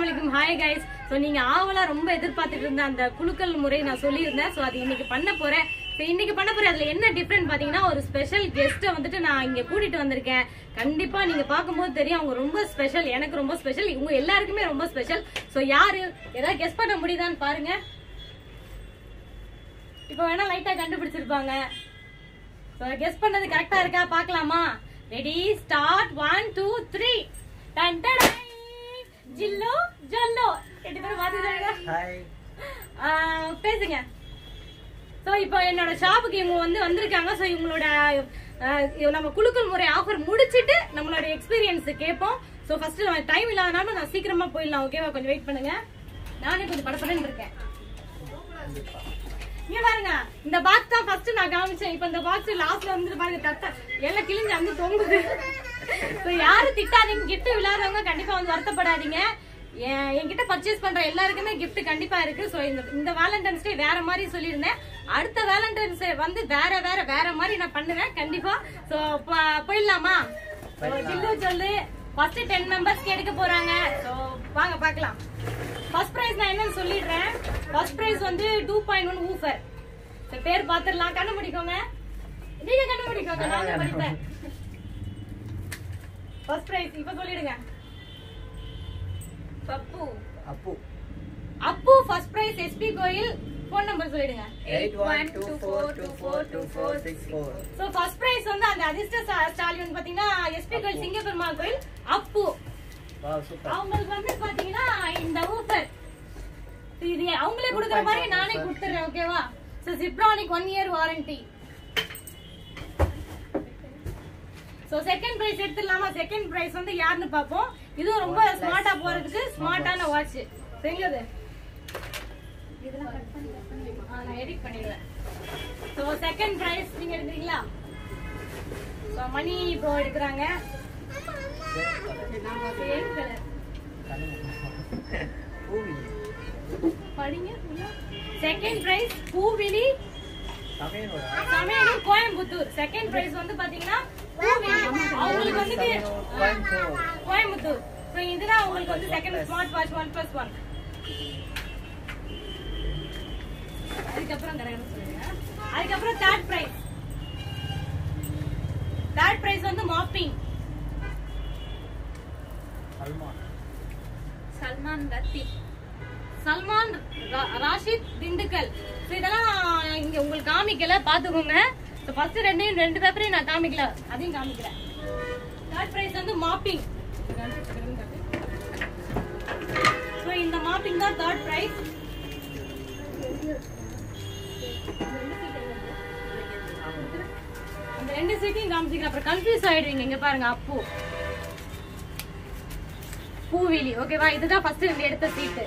Assalamualaikum. Hi guys. So நீங்க ஆவலா ரொம்ப எதிர்பார்த்துட்டு இருந்த அந்த குலுக்கல் முறை நான் சொல்லியிருந்தேன். சோ அது இன்னைக்கு பண்ண போறேன். இன்னைக்கு பண்ண போறேன். அதுல என்ன டிஃபரெண்ட் பாத்தீங்கன்னா ஒரு ஸ்பெஷல் கெஸ்ட் வந்துட்டு நான் இங்க கூட்டிட்டு வந்திருக்கேன். கண்டிப்பா நீங்க பாக்கும்போது தெரியும் அவங்க ரொம்ப ஸ்பெஷல். எனக்கு ரொம்ப ஸ்பெஷல். இவங்க எல்லாருக்குமே ரொம்ப ஸ்பெஷல். சோ யாரு ஏதாவது கெஸ் பண்ண முடியுதான்னு பாருங்க. இப்போ வேணா லைட்டா கண்டுபிடிச்சிருப்பாங்க. சோ கெஸ் பண்ணது கரெக்டா இருக்கா பாக்கலாமா? ரெடி ஸ்டார்ட் 1 2 3 டன் டன் ஜில்லோ ஜல்லோ ரெண்டு பேரும் பாத்துட்டாங்க. ஹாய் பேசுங்க. சோ இப்போ என்னோட ஷாப்புக்கு இவங்க வந்திருக்காங்க. சோ இவங்களோட நம்ம குலுக்கல் முறை ஆஃபர் முடிச்சிட்டு நம்மளோட எக்ஸ்பீரியன்ஸ் கேட்போம். சோ ஃபர்ஸ்ட் டைம் இல்லாதனால நான் சீக்கிரமா போயிடலாம். ஓகேவா? கொஞ்சம் வெயிட் பண்ணுங்க. நானே கொஞ்சம் படபடன்னு இருக்கேன். இங்க பாருங்க, இந்த பாக்ஸ் தான் ஃபர்ஸ்ட் நான் காமிச்சேன். இப்போ இந்த பாக்ஸ் லாஸ்ட்ல வந்து பாருங்க தட்ட எல்லாம் கிழிஞ்சு அங்க தொங்குது. சோ யாரும் திட்டாதீங்க. கிஃப்ட் விளையாடுறவங்க கண்டிப்பா வருத்தப்படாதீங்க. என்கிட்ட பர்ச்சேஸ் பண்ற எல்லாருக்குமே கிஃப்ட் கண்டிப்பா இருக்கு. சோ இந்த வேலண்டைன்ஸ் டே வேற மாதிரி சொல்லியிருந்தேன். அடுத்த வேலண்டைன்ஸ் டே வேற மாதிரி நான் பண்ணுவேன் கண்டிப்பா. சோ போயிடலாமா? ஜில்லு சொல்லு ஃபர்ஸ்ட் 10 மெம்பர்ஸ்க்கு எடுக்க போறாங்க. சோ வாங்க பார்க்கலாம். ஃபர்ஸ்ட் பிரைஸ் நான் என்னன்னு சொல்லிடுறேன். First prize 2.1 woofer. பேர் பாத்துடலாம். கண்டுபிடிக்கோங்க. நீங்க கண்டுபிடிக்கோங்க. நான் படிப்பேன். ஃபர்ஸ்ட் பிரைஸ் இப்ப சொல்லிடுங்க. அப்பு ஃபர்ஸ்ட் பிரைஸ் எஸ்பி கோயில். ஃபோன் நம்பர் சொல்லிடுங்க. 8124242464. சோ ஃபர்ஸ்ட் பிரைஸ் அந்த அதிர்ஷ்ட ஸ்டாலியன் பாத்தீங்கன்னா எஸ்பி கோயில் சிங்கப்பெருமா கோயில் அப்பு. அவங்களுக்கு பாத்தீங்கன்னா இந்த ஊஃபர் இது அவங்களே கொடுக்குற மாதிரி நானே கொடுத்துறேன். ஓகேவா? So Zebronics 1 year warranty. So second prize எடுத்துடலாமா? செகண்ட் பிரைஸ் யாருன்னு பாப்போம். இதுவும் ரொம்ப ஸ்மார்ட்டா போறதுக்கு ஸ்மார்ட்டான வாட்ச். தெரியுது? இதெல்லாம் கட் பண்ணி நான் எடிட் பண்ணிடுவேன். சோ செகண்ட் பிரைஸ் நீங்க எடுக்கிறீங்களா? சோ மணி ப்ரோ எடுக்கறாங்க. படிங்க. செகண்ட் பிரைஸ் பூவிலி சமையல் கோயம்புத்தூர். செகண்ட் பிரைஸ் பாத்தீங்கன்னா அவங்களுக்கு கோயம்புத்தூர். இதுதான் உங்களுக்கு செகண்ட் ஸ்மார்ட் வாட்ச் 1+1. அதுக்கப்புறம் third prize. Third prize mopping Salman Rashid Dindigul. இதெல்லாம் இங்க உங்களுக்கு காமிக்கல, பாத்துக்கோங்க. ஃபர்ஸ்ட் ரெண்டு பேப்பரையும் நான் காமிக்கல, அதையும் காமிக்கிறேன். Third prize mopping. இந்த மாப்பிங் தான் தேர்ட் பிரைஸ். அந்த ரெண்டு சீட்டையும் காமிச்சிக்கிறேன். அப்புறம் கன்ஃபியூஸ் ஆயிடுவீங்க. இங்க பாருங்க, அப்பு பூவிலி. ஓகேவா? இதுதான் ஃபர்ஸ்ட் எடுத்த சீட்டு.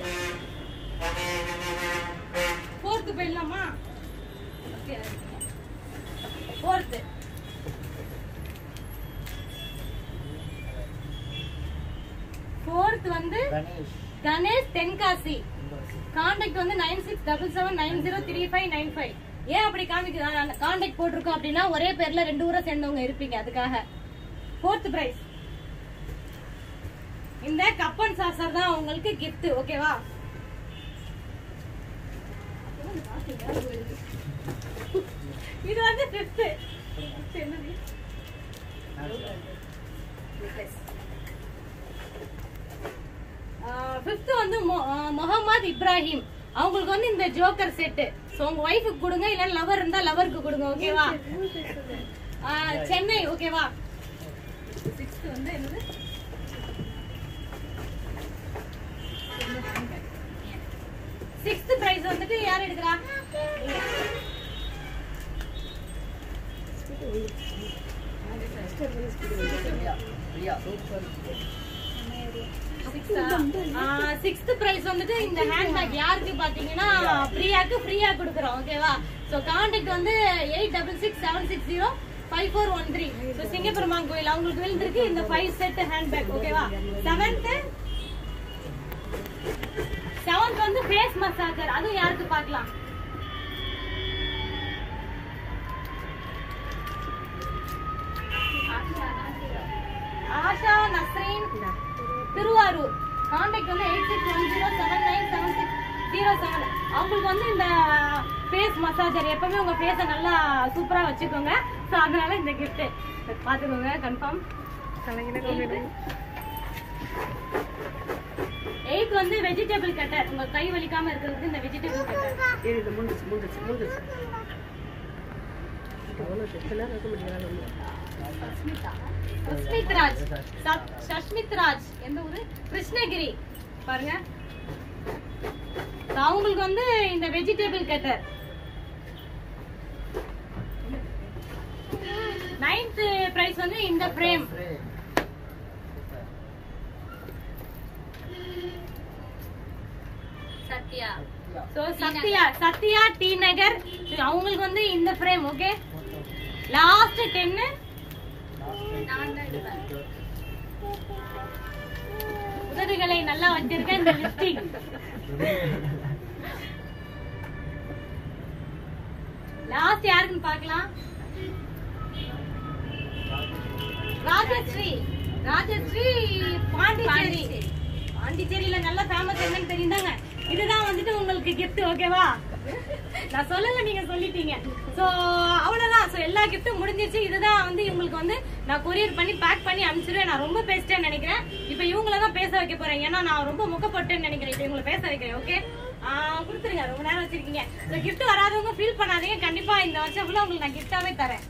ஃபோர்த் போயிடலாமா? ஃபோர்த் கணேஷ் தென்காசி. கான்டாக்ட் 9677903595. ஏன் அப்படி காமிக்குது? கான்டாக்ட் போட்டிருக்கோம் அப்படின்னா ஒரே பேர்ல 2 ஊரை சேர்ந்தவங்க இருப்பீங்க, அதுக்காக. ஃபோர்த் பிரைஸ் இந்த கப்பன் சாசர் தான் உங்களுக்கு கிஃப்ட். ஓகேவா? இது ஃபிஃப்த். ஃபிஃப்த் முகமது இப்ராஹிம். அவங்களுக்கு இந்த ஜோக்கர் செட். சோ உங்க வைஃபுக்கு கொடுங்க, இல்ல லவர் இருந்தா லவருக்கு கொடுங்க. ஓகேவா? சென்னை. ஓகேவா? சிக்ஸ்த் என்னது? சிக்ஸ்த் பிரைஸ் யார் எடுக்கிறா? சிக்ஸ்த் பிரைஸ் இந்த ஹேண்ட்பேக் யாருக்கு பாத்தீங்கன்னா பிரியாக்கு ஃப்ரீயா கொடுக்குறோம். ஓகேவா? So contact 8667605413. சோ சிங்கப்பெருமான் கோயில் அவங்களுக்கு விழுந்திருக்கு இந்த 5 செட் ஹேண்ட்பேக். ஓகேவா? Seventh face massager. அதுவும் யாருக்கு பார்க்கலாம்? ஆஷா நஸ்ரீன் திருவாரூர். கான்டாக்ட் வந்து 8610797607. அவங்களுக்கு வந்து இந்த ஃபேஸ் மசாஜர் எப்பவுமே உங்க ஃபேஸை நல்லா சூப்பரா வச்சுக்கோங்க. ஸோ அதனால இந்த கிஃப்ட் பாத்துக்கோங்க கன்ஃபார்ம். 8 வந்து வெஜிடபிள் கட்டர், உங்க கை வலிக்காம இருக்கிறதுக்கு இந்த வெஜிடபிள் கட்டர். சஷ்மித் ராஜ் எந்த ஊரு? கிருஷ்ணகிரி. பாருங்க அவங்களுக்கு வந்து இந்த வெஜிடபிள் கட்டர் 9th பிரைஸ் வந்து இந்த frame. Sathya. So Sathya T Nagar அவங்களுக்கு வந்து இந்த ஃப்ரேம். ஓகே லாஸ்ட் 10 நான் தான் எடுப்பேன். உதடுகளை நல்லா வச்சிருக்கேன். இந்த லிப்ஸ்டிக் லாஸ்ட் யாருக்குன்னு பார்க்கலாம். ராஜஸ்ரீ பாண்டிச்சேரியில நல்ல ஃபேமஸ் என்னன்னு தெரியுதாங்க. இதுதான் வந்துட்டு உங்களுக்கு கிஃப்ட். ஓகேவா? நான் சொல்லல, நீங்க சொல்லிட்டீங்க. சோ அவ்வளவுதான். சோ எல்லா கிஃப்ட்டும் முடிஞ்சிருச்சு. இதுதான் வந்து இவங்களுக்கு வந்து நான் கொரியர் பண்ணி பேக் பண்ணி அனுப்பிச்சிருவேன். நான் ரொம்ப பேசிட்டேன்னு நினைக்கிறேன். இப்ப இவங்களதான் பேச வைக்க போறேன். ஏன்னா நான் ரொம்ப முக்கப்பட்டேன்னு நினைக்கிறேன். இப்ப இவங்களை பேச வைக்கிறேன். ஓகே கொடுத்துருங்க. ரொம்ப நேரம் வச்சிருக்கீங்க. கிஃப்ட் வராதவங்க ஃபீல் பண்ணாதீங்க. கண்டிப்பா இந்த வருஷம் ஃபுல்லா உங்களுக்கு நான் கிஃப்டாவே தரேன்.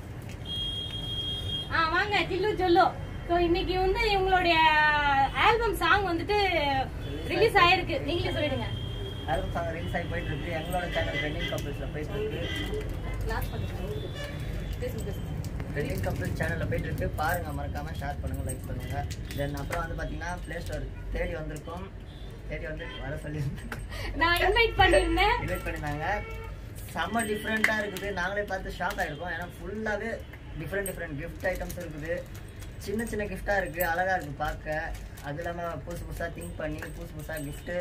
வாங்க ஜில்லு சொல்லு. சோ இன்னைக்கு வந்து இவங்களுடைய ஆல்பம் சாங் வந்துட்டு ரிலீஸ் ஆயிருக்கு. நீங்களே சொல்லிடுங்க. ஆல்பம் சாங் ரிலீஸ் ஆகி போயிட்டு இருக்கு. எங்களோட சேனல் ட்ரெண்டிங் கப்பிள்ஸ்ல போயிட்டு இருக்கு. ட்ரெண்டிங் கப்பிள்ஸ் சேனல்ல போயிட்டு இருக்கு. பாருங்க, மறக்காம ஷேர் பண்ணுங்க, லைக் பண்ணுங்க. தென் அப்புறம் வந்து பாத்தீங்கன்னா பிளே ஸ்டோர் தேடி வந்திருக்கோம். தேடி வந்து வர சொல்லி நான் இன்வைட் பண்ணிருந்தாங்க. செம்ம டிஃப்ரெண்டா இருக்குது. நாங்களே பார்த்து ஷாக் ஆயிருக்கோம். ஏன்னா ஃபுல்லாவே டிஃப்ரெண்ட் கிஃப்ட் ஐட்டம்ஸ் இருக்குது. சின்ன சின்ன கிஃப்டா இருக்கு, அழகா இருக்கு பார்க்க. அது இல்லாம புதுசா திங்க் பண்ணி புதுசா கிஃப்ட்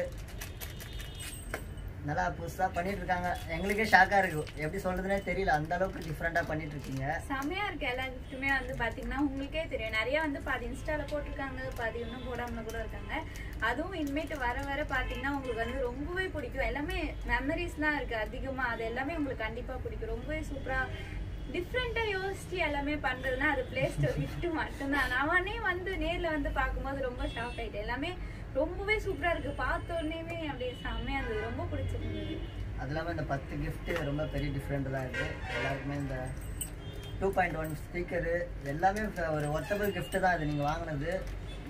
நல்லா புதுசா பண்ணிட்டு இருக்காங்க. எங்களுக்கே ஷாக்கா இருக்கு, எப்படி சொல்றதுன்னே தெரியல. அந்த அளவுக்கு டிஃப்ரெண்டா பண்ணிட்டு இருக்கீங்க. செமையா இருக்கு. எல்லா கிஃப்ட்டுமே வந்து பாத்தீங்கன்னா உங்களுக்கே தெரியும். நிறைய வந்து பாதி இன்ஸ்டால போட்டிருக்காங்க, பாதி இன்னும் போடாம கூட இருக்காங்க. அதுவும் இனிமேட்டு வர பாத்தீங்கன்னா உங்களுக்கு வந்து ரொம்பவே பிடிக்கும். எல்லாமே மெமரிஸ் தான் இருக்கு அதிகமா. அது எல்லாமே உங்களுக்கு கண்டிப்பா பிடிக்கும். ரொம்பவே சூப்பரா டிஃப்ரெண்டா யோசிச்சு எல்லாமே பண்றதுன்னா அது பிளே ஸ்டோர் கிஃப்ட் மட்டும்தான். நானே வந்து நேர்ல வந்து பார்க்கும்போது ரொம்ப ஷாக் ஆயிட்டேன். எல்லாமே ரொம்பவே சூப்பரா இருக்கு. பார்த்த உடனே அப்படியே செம்மையா இருந்தது. ரொம்ப பிடிச்சிருந்தது. அது இல்லாம இந்த 10 கிஃப்ட் ரொம்ப பெரிய டிஃப்ரெண்ட் தான் இருக்கு. எல்லாருக்குமே இந்த 2.1 ஸ்பீக்கரு எல்லாமே ஒரு ஒர்த்தபிள் கிஃப்ட் தான். இது நீங்க வாங்கினது.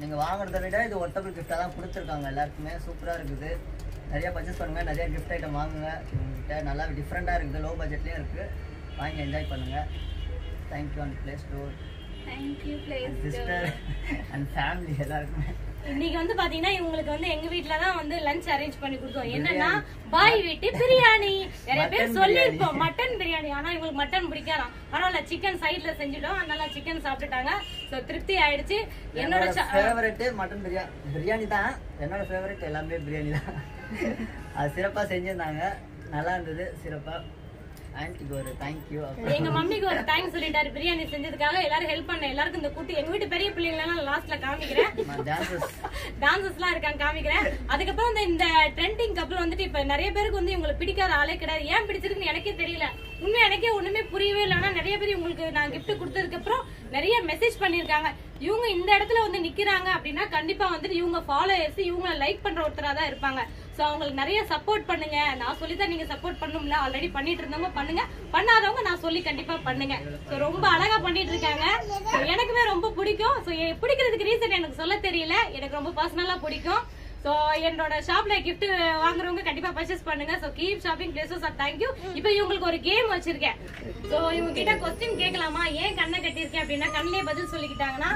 நீங்க வாங்குறத விட இது ஒர்த்தபிள் கிஃப்டா தான் கொடுத்துருக்காங்க. எல்லாருக்குமே சூப்பரா இருக்குது. நிறைய பர்ச்சேஸ் பண்ணுங்க, நிறைய கிஃப்ட் ஐட்டம் வாங்குங்க. உங்ககிட்ட நல்லா டிஃப்ரெண்டா இருக்குது. லோ பட்ஜெட்லயும் இருக்கு. வாங்கி என்ஜாய் பண்ணுங்க. Thank you and play store. Thank you play sister and family எல்லாருக்குமே. இன்னைக்கு வந்து பாத்தீங்கன்னா இவங்களுக்கு வந்து எங்க வீட்டுல தான் வந்து லஞ்ச் அரேஞ்ச் பண்ணி கொடுத்தோம். என்னன்னா பாய் வீட்டு பிரியாணி. நிறைய பேர் சொல்லிருப்போம் மட்டன் பிரியாணி. ஆனா இவங்களுக்கு மட்டன் பிடிக்காதான். பரவாயில்ல, சிக்கன் சைட்ல செஞ்சுட்டோம். அதனால சிக்கன் சாப்பிட்டுட்டாங்க. சோ திருப்தி ஆயிடுச்சு. என்னோட ஃபேவரட் மட்டன் பிரியாணி தான். என்னோட ஃபேவரட் எல்லாமே பிரியாணி தான். அது சிறப்பா செஞ்சிருந்தாங்க. நல்லா இருந்தது. சிறப்பா. ஆன்ட்டிக்கு ஒரு தேங்க்யூ. எங்க மம்மிக்கு ஒரு தேங்க்ஸ் சொல்லிட்டாரு பிரியாணி செஞ்சதுக்காக. எல்லாரும் ஹெல்ப் பண்ண எல்லாருக்கும் இந்த கூட்டி எங்க வீட்டு பெரிய பிள்ளைங்க லாஸ்ட்ல காமிக்கிறேன். டான்சர்ஸ் எல்லாம் இருக்காங்க காமிக்கிறேன். அதுக்கப்புறம் இந்த ட்ரெண்டிங் கப்பல் வந்துட்டு இப்ப நிறைய பேருக்கு வந்து இவங்களுக்கு பிடிக்காத ஆளே கிடையாது. ஏன் பிடிச்சிருக்குன்னு எனக்கே தெரியல. உண்மை எனக்கே ஒண்ணுமே புரியவே இல்லை. ஆனா நிறைய பேர் உங்களுக்கு நான் கிஃப்ட் கொடுத்ததுக்கு அப்புறம் நிறைய மெசேஜ் பண்ணிருக்காங்க. இவங்க இந்த இடத்துல வந்து நிக்கிறாங்க அப்படின்னா கண்டிப்பா வந்துட்டு இவங்க ஃபாலோயர்ஸ் இவங்க லைக் பண்ற ஒருத்தரா தான் இருப்பாங்க. சோ அவங்களுக்கு நிறைய சப்போர்ட் பண்ணுங்க. நான் சொல்லிதான் நீங்க சப்போர்ட் பண்ணும்ல. ஆல்ரெடி பண்ணிட்டு இருந்தவங்க பண்ணுங்க, பண்ணாதவங்க நான் சொல்லி கண்டிப்பா பண்ணுங்க. சோ ரொம்ப அழகா பண்ணிட்டு இருக்காங்க. எனக்குமே ரொம்ப பிடிக்கும். சோ பிடிக்கிறதுக்கு ரீசன் எனக்கு சொல்ல தெரியல. எனக்கு ரொம்ப பர்சனலா பிடிக்கும். சோ என்னோட ஷாப்ல கிஃப்ட் வாங்குறவங்க கண்டிப்பா பர்ச்சேஸ் பண்ணுங்க. So keep shopping places or thank you. இப்போ இவங்களுக்கு ஒரு கேம் வச்சிருக்கேன். சோ இவங்க கிட்ட क्वेश्चन கேட்கலாமா? ஏன் கண்ணை கட்டியிருக்கேன் அப்படின்னா கண்ணிலே பதில் சொல்லிக்கிட்டாங்கன்னா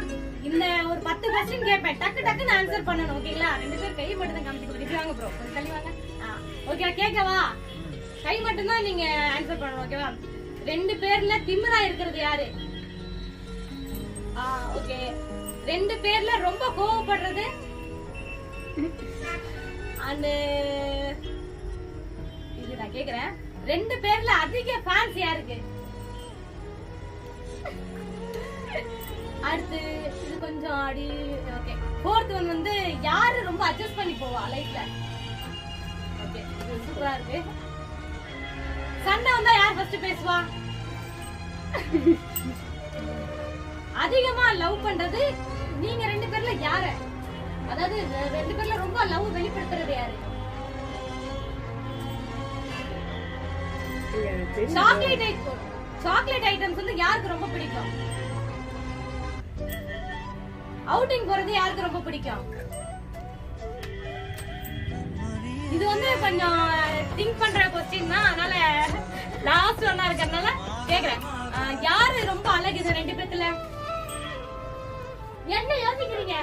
இந்த ஒரு 10 क्वेश्चन கேட்பேன். டக்குன்னு ஆன்சர் பண்ணணும். ஓகேங்களா? 2 பேர் கை மட்டும் தான் காமிச்சு வாங்க ப்ரோ. கொஞ்சம் தள்ளி வாங்க. ஓகே கேட்கவா? கை மட்டும் தான் நீங்க ஆன்சர் பண்ணணும். ஓகேவா? 2 பேர்ல திமிரா இருக்கிறது யாரு? ஓகே. 2 பேர்ல ரொம்ப கோவப்படுறது அண்ட் இது நான் கேக்குறேன். 2 பேர்ல அதிக ஃபேன்ஸ் யாருக்கு? அடுத்து இது கொஞ்சம் அடி. ஓகே 4th ஒன் வந்து யாரு ரொம்ப அட்ஜஸ்ட் பண்ணி போவா லைஃப்ல. ஓகே, இது சூப்பரா இருக்கு. சண்டை வந்தா யார் ஃபர்ஸ்ட் பேசுவா? அதிகமா லவ் பண்றது நீங்க 2 பேர்ல யாரு? அதாவது 2 பேர்ல ரொம்ப லவ் வெளிப்படுத்துறது யாரு? சாக்லேட் ஐட்டம்ஸ் வந்து யாருக்கு ரொம்ப பிடிக்கும்? அவுட்டிங் போறது யாருக்கு ரொம்ப பிடிக்கும்? இது வந்து கொஞ்சம் திங்க் பண்ற क्वेश्चन தான், அதனால லாஸ்ட் ஒன்னா இருக்கறனால கேக்குறேன். யாரு ரொம்ப அழகு இந்த 2 பேத்துல? என்ன யோசிக்கிறீங்க?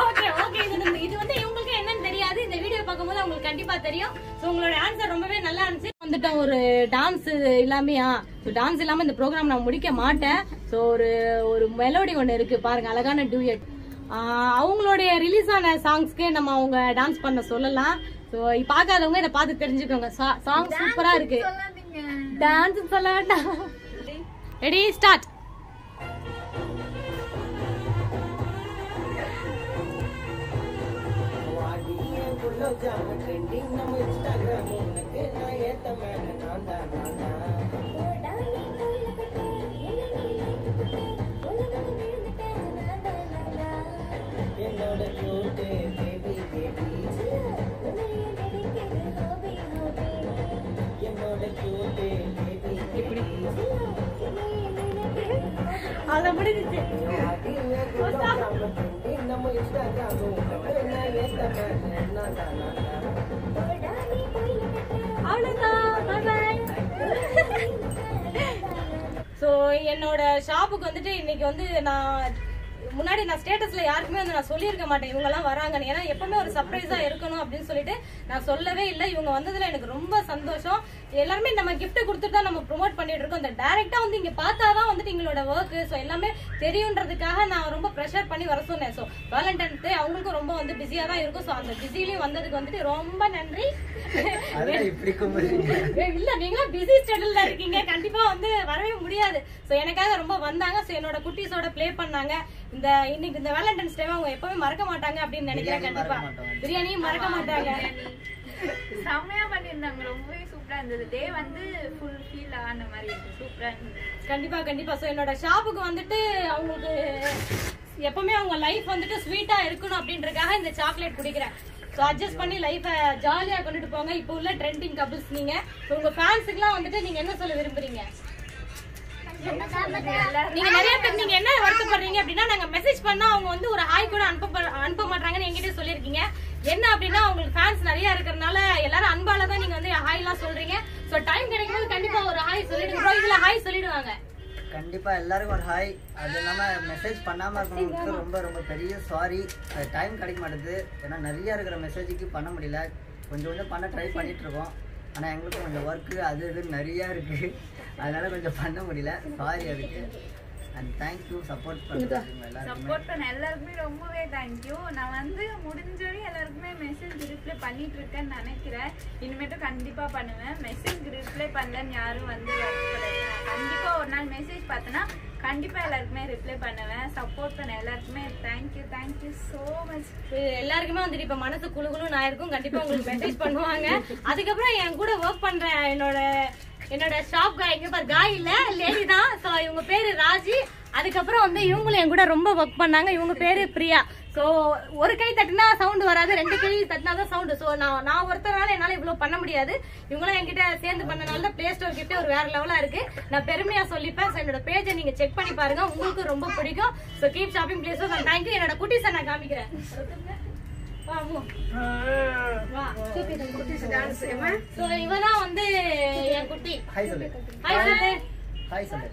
ஓகே ஓகே, இது வந்து உங்களுக்கு என்னன்னு தெரியாது, இந்த வீடியோ பார்க்கும்போது உங்களுக்கு கண்டிப்பா தெரியும். சோ உங்களோட ஆன்சர் ரொம்பவே நல்லா இருந்துச்சு. வந்துட்டு ஒரு டான்ஸ் இல்லாமையா, சோ டான்ஸ் இல்லாம இந்த ப்ரோக்ராம் நான் முடிக்க மாட்டேன். சோ ஒரு மெலோடி ஒன்னு இருக்கு பாருங்க, அழகான டூயட். அவங்களுடைய ரிலீஸ் ஆன சாங்ஸ்க்கே நம்ம அவங்க டான்ஸ் பண்ண சொல்லலாம். சோ பார்க்காதவங்க இதை பார்த்து தெரிஞ்சுக்கோங்க. சாங் சூப்பரா இருக்கு. டான்ஸ் சொல்ல வேண்டாம். Ready start. அத முடிஞ்சிச்சு. சோ என்னோட ஷாப்புக்கு வந்துட்டு இன்னைக்கு வந்து முன்னாடி நான் ஸ்டேட்டஸ்ல யாருக்குமே வந்து நான் சொல்லியிருக்க மாட்டேன் இவங்க எல்லாம் வராங்கன்னு. ஏன்னா எப்பவுமே ஒரு சர்ப்ரைஸா இருக்கணும் அப்படின்னு சொல்லிட்டு நான் சொல்லவே இல்லை. இவங்க வந்ததுல எனக்கு ரொம்ப சந்தோஷம். எல்லாருமே நம்ம கிஃப்ட் கொடுத்துட்டு தான் நம்ம ப்ரொமோட் பண்ணிட்டு இருக்கோம். இந்த டைரக்டா வந்து இங்க பார்த்தாதான் வந்துட்டு எங்களோட ஒர்க் ஸோ எல்லாமே தெரியுன்றதுக்காக நான் ரொம்ப ப்ரெஷர் பண்ணி வர சொன்னேன். ஸோ வேலண்டைன்ஸ் டே அவங்களுக்கும் ரொம்ப வந்து பிஸியா தான் இருக்கும். ஸோ அந்த பிஸிலையும் வந்ததுக்கு வந்துட்டு ரொம்ப நன்றி. இல்ல நீங்களும் பிஸி ஸ்டெடியூல்ல இருக்கீங்க, கண்டிப்பா வந்து வரவே முடியாது. ஸோ எனக்காக ரொம்ப வந்தாங்க. ஸோ என்னோட குட்டீஸோட பிளே பண்ணாங்க. இன்னைக்கு இந்த வேலண்டைன்ஸ் டே அவங்க எப்பவுமே மறக்க மாட்டாங்க அப்படின்னு நினைக்கிறேன். கண்டிப்பா பிரியாணியும் மறக்க மாட்டாங்க. செம்மையா பண்ணிருந்தாங்க, ரொம்பவே சூப்பரா இருந்தது. டே வந்து ஃபுல் ஃபீல் ஆன மாதிரி இருக்கு, சூப்பரா இருந்தது. கண்டிப்பா கண்டிப்பா. சோ என்னோட ஷாப்புக்கு வந்துட்டு அவங்களுக்கு எப்பவுமே அவங்க லைஃப் வந்துட்டு ஸ்வீட்டா இருக்கணும் அப்படின்றதுக்காக இந்த சாக்லேட் குடிக்கிறேன். சோ அட்ஜஸ்ட் பண்ணி லைஃபை ஜாலியா கொண்டுட்டு போங்க. இப்போ உள்ள ட்ரெண்டிங் கபிள்ஸ் நீங்க. உங்க ஃபேன்ஸுக்குலாம் வந்துட்டு நீங்க என்ன சொல்ல விரும்புறீங்க? நீங்க நிறைய பேர் நீங்க என்ன வருத்தப்படுறீங்க அப்படின்னா, நாங்க மெசேஜ் பண்ணா அவங்க வந்து ஒரு ஹாய் கூட அனுப்ப மாட்டாங்கன்னு என்கிட்ட சொல்லிருக்கீங்க. என்ன அப்படின்னா உங்களுக்கு ஃபேன்ஸ் நிறைய இருக்கறனால எல்லாரும் அன்பால தான் நீங்க வந்து ஹாய் எல்லாம் சொல்றீங்க. சோ டைம் கிடைக்கும்போது கண்டிப்பா ஒரு ஹாய் சொல்லிடுங்க ப்ரோ. இதுல ஹாய் சொல்லிடுவாங்க கண்டிப்பா எல்லாருக்கும் ஒரு ஹாய். அது இல்லாம மெசேஜ் பண்ணாம இருக்கவங்களுக்கு ரொம்ப ரொம்ப பெரிய சாரி. டைம் கிடைக்க மாட்டேது. ஏன்னா நிறைய இருக்கிற மெசேஜுக்கு பண்ண முடியல. கொஞ்சம் கொஞ்சம் பண்ண ட்ரை பண்ணிட்டு இருக்கோம். ஆனால் எங்களுக்கு கொஞ்சம் ஒர்க்கு அது இது நிறையா இருக்குது, அதனால கொஞ்சம் பண்ண முடியல. சாரி அதுக்கு. அண்ட் தேங்க்யூ சப்போர்ட் பண்ண எல்லாருக்குமே ரொம்பவே தேங்க்யூ. நான் வந்து முடிஞ்சவரை எல்லாருக்குமே மெசேஜ் ரிப்ளை பண்ணிட்டு இருக்கேன்னு நினைக்கிறேன். இனிமேட்டும் கண்டிப்பா பண்ணுவேன். மெசேஜ் ரிப்ளை பண்ணலன்னு யாரும் வந்து கண்டிப்பா ஒரு நாள் மெசேஜ் பார்த்தேன்னா கண்டிப்பா எல்லாருக்குமே ரிப்ளை பண்ணுவேன். சப்போர்ட் பண்ண எல்லாருக்குமே தேங்க்யூ தேங்க்யூ சோ மச். எல்லாருக்குமே வந்துட்டு இப்ப மனசு குழுகுலும் ஆயிருக்கும். கண்டிப்பா உங்களுக்கு மெசேஜ் பண்ணுவாங்க. அதுக்கப்புறம் என் கூட ஒர்க் பண்ற என்னோட ஷாப் காய் எங்க பாரு, காய் இல்ல லேடி தான். சோ இவங்க பேரு ராஜி. அதுக்கப்புறம் வந்து இவங்களும் என் கூட ரொம்ப ஒர்க் பண்ணாங்க. இவங்க பேரு பிரியா. சோ ஒரு கை தட்டினா சவுண்ட் வராது, 2 கை தட்டினாதான் சவுண்ட். சோ நான் ஒருத்தரால என்னால இவ்வளவு பண்ண முடியாது. இவங்களும் என்கிட்ட சேர்ந்து பண்ணனால பிளே ஸ்டோர் கிட்ட ஒரு வேற லெவலா இருக்கு. நான் பெருமையா சொல்லிப்பேன். சோ என்னோட பேஜை நீங்க செக் பண்ணி பாருங்க, உங்களுக்கு ரொம்ப பிடிக்கும். So keep shopping play store. Thank you. என்னோட குட்டீஸை நான் காமிக்கிறேன். இவதான் வந்து என் குட்டி. ஹாய் சொல்லு. ஹாய் சொல்லு. ஹாய் சொல்லு.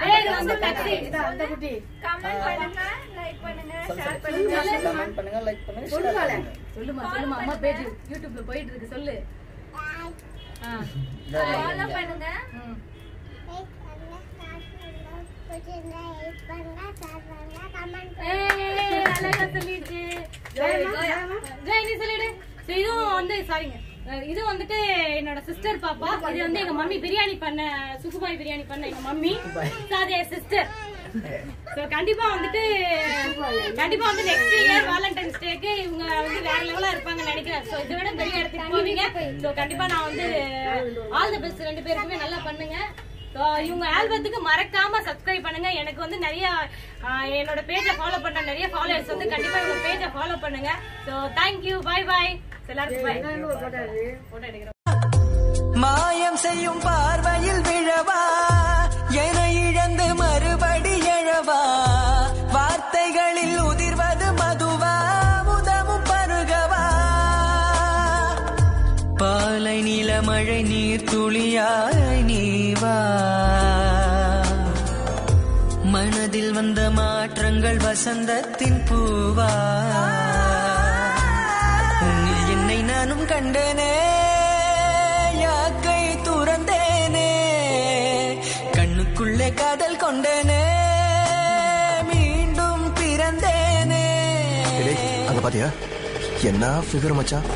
பேரு வந்து கட்சி. அந்த குட்டி. கமெண்ட் பண்ணுங்க, லைக் பண்ணுங்க, ஷேர் பண்ணுங்க. கமெண்ட் பண்ணுங்க, லைக் பண்ணுங்க. சொல்லுமா அம்மா பேஜ் யூடியூப்ல போயிட்டு இருக்கு, சொல்லு. ஃபாலோ பண்ணுங்க. இதுவும் வந்து சாரிங்க, இது வந்துட்டு என்னோட சிஸ்டர் பாப்பா. இது வந்து எங்க மம்மி பிரியாணி பண்ண, சுகுபாய் பிரியாணி பண்ண எங்க மம்மி. அது என் சிஸ்டர். சோ கண்டிப்பா வந்து நெக்ஸ்ட் இயர் வேலண்டைன்ஸ் டேக்கு இவங்க வந்து வேற லெவலா இருப்பாங்கன்னு நினைக்கிறேன். சோ இதை விட பெரிய இடத்துக்கு போவீங்க. சோ கண்டிப்பா நான் வந்து ஆல் தி பெஸ்ட் ரெண்டு பேருக்குமே நல்லா பண்ணுங்க. சோ இவங்க ஆல்பத்துக்கு மறக்காம சப்ஸ்கிரைப் பண்ணுங்க. எனக்கு வந்து நிறைய என்னோட பேஜை ஃபாலோ பண்ண நிறைய ஃபாலோவர்ஸ் வந்து கண்டிப்பா இவங்க பேஜை ஃபாலோ பண்ணுங்க. சோ தேங்க்யூ, பை பை எல்லாருக்கும் பை. போட்டோ எடுக்கிறோம். மாயம் செய்யும் பார்வையில் விழவா, என இழந்து மறுபடி எழவா, வார்த்தைகளில் உதிர்வது மதுவா, முதமும் பருகவா, பாலை நீல மழை நீர் துளியாய் நீவா, மனதில் வந்த மாற்றங்கள் வசந்தத்தின் பூவா, உன்னில் என்னை நானும் கண்டனே, யாக்கை துறந்தேனே, கண்ணுக்குள்ளே காதல் கொண்டேனே, மீண்டும் பிறந்தேனே. அங்க பாத்தியா என்ன ஃபிகர் மச்சான்.